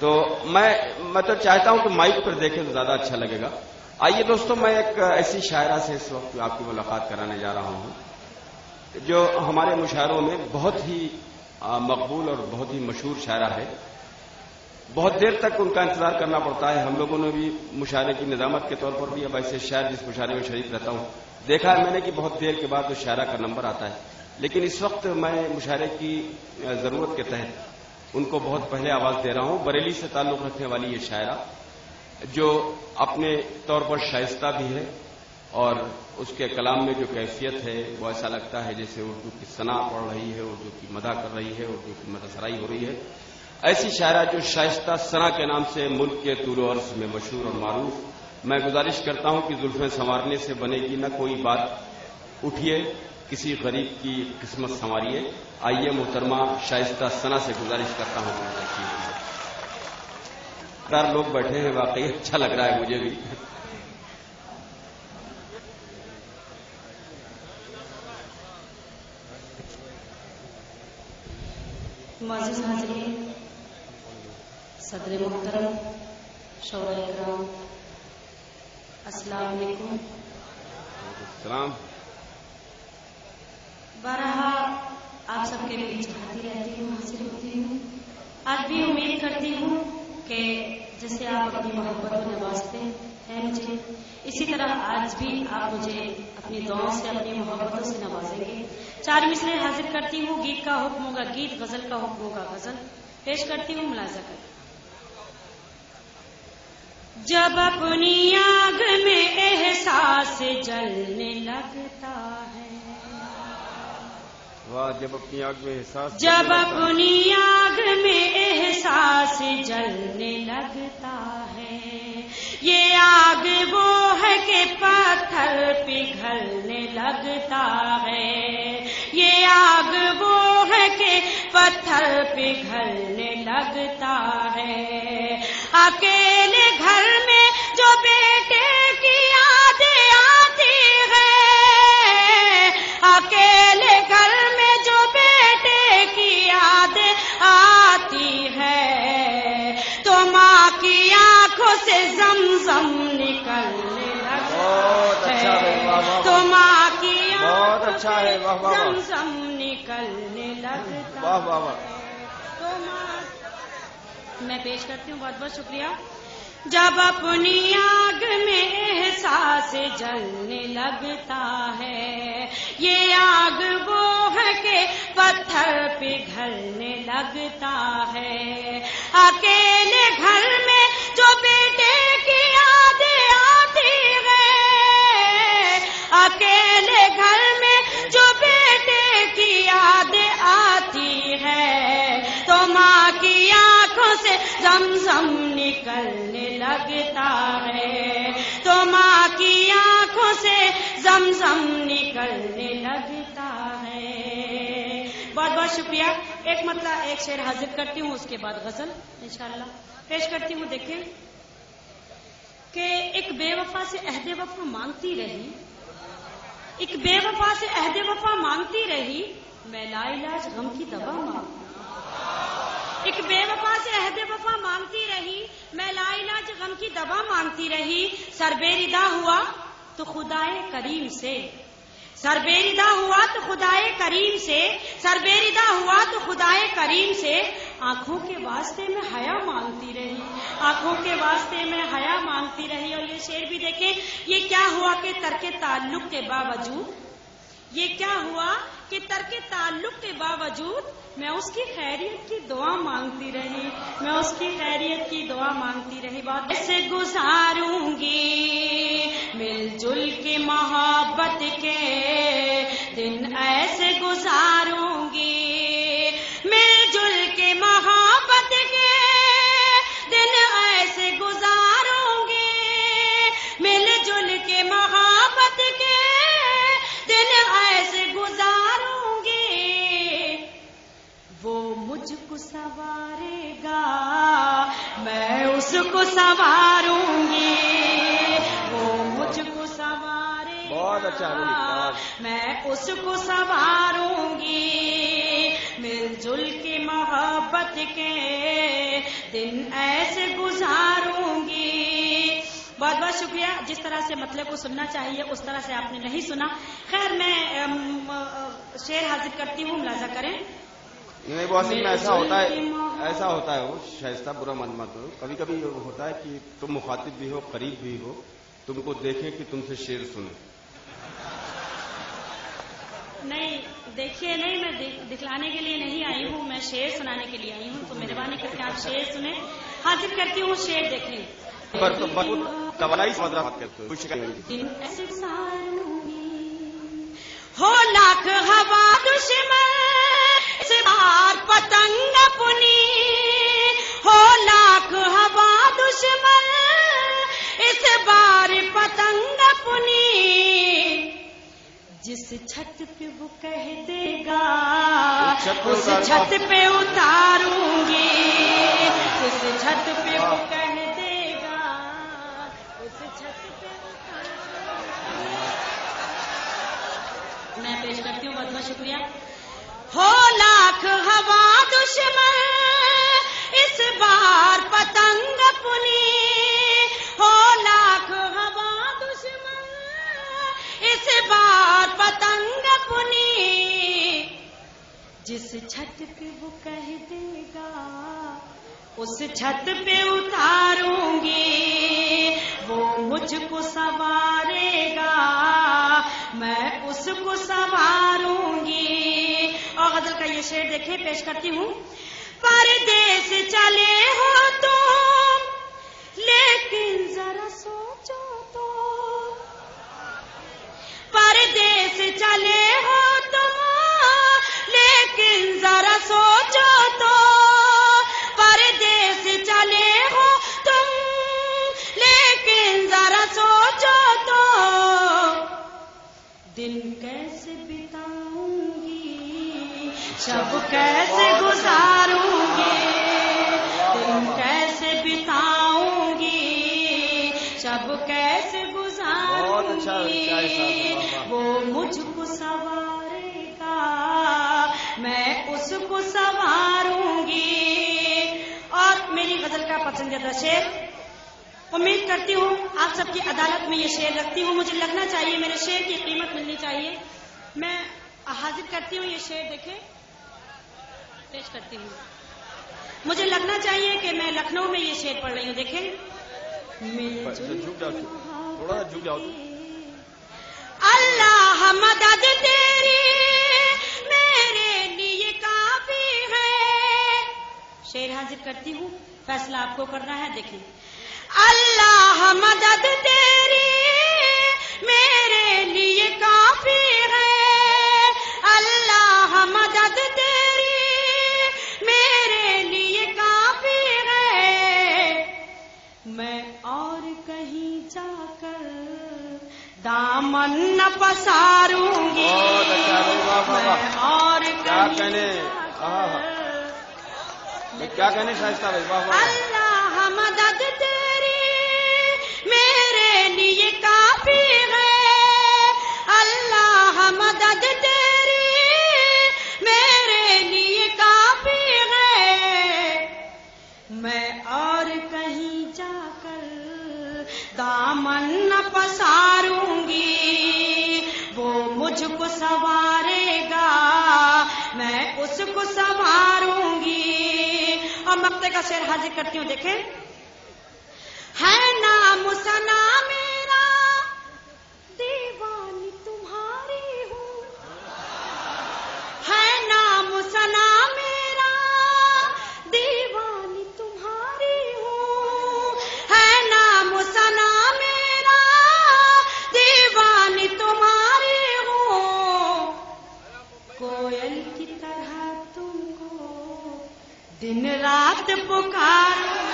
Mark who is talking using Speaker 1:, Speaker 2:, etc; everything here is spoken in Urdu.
Speaker 1: تو میں تو چاہتا ہوں کہ مائک پر دیکھیں تو زیادہ اچھا لگے گا. آئیے دوستوں، میں ایک ایسی شاعرہ سے اس وقت آپ کی ملاقات کرانے جا رہا ہوں جو ہمارے مشاعروں میں بہت ہی مقبول اور بہت ہی مشہور شاعرہ ہے. بہت دیر تک ان کا انتظار کرنا پڑتا ہے. ہم لوگوں نے بھی مشاعرے کی نظامت کے طور پر بھی اب ایسے شاعر جس مشاعرے میں شریک رہتا ہوں دیکھا ہے میں نے کہ بہت دیر کے بعد اس شاعرہ کا نمبر آتا ہے. لیکن اس وقت میں مشاعرے کی ضرورت کے تحت ان کو بہت پہلے آواز دے رہا ہوں. بریلی سے تعلق رکھنے والی یہ شاعرہ جو اپنے طور پر شائستہ بھی ہے اور اس کے کلام میں جو کیفیت ہے وہ ایسا لگتا ہے جیسے اردو کی ثنا پڑھ رہی ہے، اردو کی مدح کر رہی ہے، اردو کی مدح سرائی ہو رہی ہے. ایسی شاعرہ جو شائستہ ثنا کے نام سے ملک کے طول و عرض میں مشہور اور معروف. میں گزارش کرتا ہوں کہ زلفیں سنوارنے سے بنے گی نہ کوئی بات، اٹھیے کسی غریب کی قسمت سنواریے. آئیے محترمہ شائستہ ثنا سے گزارش کرتا ہوں. لوگ بیٹھے ہیں، واقعی اچھا لگ رہا ہے مجھے بھی.
Speaker 2: معزز حاضرین، صدر محترم، شورا اکرام، السلام علیکم.
Speaker 1: السلام.
Speaker 2: بارہا آپ سب کے بیچ آتی رہتی ہوں، حاضر ہوتی ہوں. آج بھی امید کرتی ہوں کہ جیسے آپ اپنی محبت و نوازتے ہیں مجھے، اسی طرح آج بھی آپ مجھے اپنی دعاؤں سے اپنی محبتوں سے نوازیں گے. 4 مصرے حاضر کرتی ہوں. گیت کا حکم ہوگا گیت، غزل کا حکم ہوگا غزل. پیش کرتی ہوں، ملاحظہ کریں. جب اپنی آگ میں احساس جلنے لگتا ہے،
Speaker 1: جب اپنی آگ میں احساس
Speaker 2: جب اپنی آگ میں احساس جلنے لگتا ہے، یہ آگ وہ ہے کہ پتھر پگھلنے لگتا ہے. یہ آگ وہ ہے کہ پتھر پگھلنے لگتا ہے. اکیلے گھر میں جو بیٹے کی یادیں آتی ہے، اکیلے گھر میں جو بیٹے کی یادیں آتی ہے، تو ماں کی آنکھوں سے زمزم نکلنے لگتا ہے. تو ماں کی آنکھوں سے زمزم نکلنے لگتا ہے. تو ماں، میں پیش کرتی ہوں. بہت بہت شکریہ. جب اپنی آگ میں احساس جلنے لگتا ہے، یہ آگ وہ ہے کہ پتھر پگھلنے لگتا ہے. اکیلے گھر میں جو بیٹے کی یادیں آتی ہے، اکیلے گھر میں جو بیٹے کی یادیں آتی ہے، تو ماں کی آنکھوں سے زمزم نکلنے لگتا ہے. تو ماں کی آنکھوں سے زمزم نکلنے لگتا ہے. بہت بہت شکریہ. ایک مطلب ایک شعر حاضر کرتی ہوں، اس کے بعد غزل انشاءاللہ پیش کرتی ہوں. دیکھیں کہ ایک بے وفا سے عہد وفا مانگتی رہی، ایک بے وفا سے عہد وفا مانگتی رہی، میں لا علاج غم کی دوا مانگتی. ایک بے وفا سے عہد وفا مانگتی رہی، میں لا علاج غم کی دوا مانگتی رہی. سر بے ردا ہوا تو خدائے کریم سے، سر بے ردا ہوا تو خدائے کریم سے، سر بے ردا ہوا تو خدائے کریم سے. آنکھوں کے واسطے میں حیا مانگتی رہی، آنکھوں کے واسطے میں حیا مانگتی رہی. اور یہ شعر بھی دیکھیں، یہ کیا ہوا کہ ترک تعلق کے باوجود، یہ کیا ہوا کہ ترک تعلق کے باوجود میں اس کی خیریت کی دعا مانگتی رہی، میں اس کی خیریت کی دعا مانگتی رہی. بات ایسے گزاروں گی مل جل کے محبت کے دن، ایسے گزاروں گی مل جل کے محبت کے دن، ایسے گزاروں گی مل جل کے محبت کے دن، ایسے گزاروں گی. وہ مجھ کو سنوارے گا، میں اس کو سنواروں گی. وہ مجھ کو سنوارے گا، میں اس کو سنواروں گی. مل جل کے محبت کے دن بہت شکریہ. جس طرح سے مطلب کو سننا چاہیے اس طرح سے آپ نے نہیں سنا. خیر میں شعر حاضر کرتی ہوں, ملاحظہ کریں.
Speaker 1: نہیں وہ اصل میں ایسا ہوتا ہے وہ شائستہ, برا مت ہو. کبھی کبھی ہوتا ہے کہ تم مخاطب بھی ہو, قریب بھی ہو, تم کو دیکھیں کہ تم سے شعر سنیں.
Speaker 2: نہیں دیکھیے, نہیں میں دکھلانے کے لیے نہیں آئی ہوں, میں شعر سنانے کے لیے آئی ہوں. تو مہربانی کر کے آپ شعر سنیں. حاضر کرتی ہوں شعر, دیکھیں. ہو لاکھ ہوا دشمن اس بار پتنگ اپنی, ہو لاکھ ہوا دشمن اس بار پتنگ اپنی, جس چھت پہ وہ کہہ دے گا اس چھت پہ اتاروں گی, اس چھت پہ وہ کہہ دے گا اس چھت پہ اتاروں گی. میں پیش کرتی ہوں, بہت بہت شکریہ. ہو لاکھ ہوا دشمن اس بار پتنگ اپنی, ہو لاکھ ہوا دشمن اس بار پتنگ اپنی, جس چھت پہ وہ کہہ دے گا اس چھت پہ اتاروں گی, وہ مجھ کو سنوارے گا میں اس کو سنواروں گی. اور غزل کا یہ شعر دیکھیں, پیش کرتی ہوں. پردیس چلے ہو تم لیکن ذرا سوچو تو, پردیس چلے ہو تم لیکن ذرا سوچو تو, پردیس چلے ہو تم لیکن ذرا سوچو تو, دن کیسے بتاؤں گی شب کیسے گزاروں گی, دن کیسے بتاؤں گی شب کیسے گزاروں گی, وہ مجھ کو سنوارے گا میں اس کو سنواروں گی. اور میری غزل کا پسندیدہ شعر, امید کرتی ہوں آپ سب کی عدالت میں یہ شعر رکھتی ہوں. مجھے لگنا چاہیے میرے شعر کی قیمت ملنی چاہیے. میں حاضر کرتی ہوں یہ شعر, دیکھیں پیش کرتی ہوں. مجھے لگنا چاہیے کہ میں لکھنؤ میں یہ شعر پڑھ رہی ہوں. دیکھیں.
Speaker 1: تھوڑا جھک جاؤ.
Speaker 2: اللہ مدد تیری میرے لیے کافی ہے. شعر حاضر کرتی ہوں, فیصلہ آپ کو کرنا ہے. دیکھیں. اللہ مدد تیری میرے لیے کافی ہے, اللہ مدد تیری میرے لیے کافی ہے, میں اور کہیں جا کر دامن نہ پساروں گی, میں اور
Speaker 1: کیا کہنے شائستہ بھائی.
Speaker 2: اللہ مدد تیری میرے لیے کافی ہے, اللہ مدد تیری میرے لیے کافی ہے, میں اور کہیں جا کر دامن نہ پساروں گی, وہ مجھ کو سنوارے گا میں اس کو سنواروں گی. اور مقطع کا شعر حاضر کرتی ہوں. دیکھیں. ہے نام سنا میرا دیوانی تمہاری ہوں, ہے نام سنا میرا دیوانی تمہاری ہوں, ہے نام سنا میرا دیوانی تمہاری ہوں, کوئل کی طرح تم کو دن رات پکاروں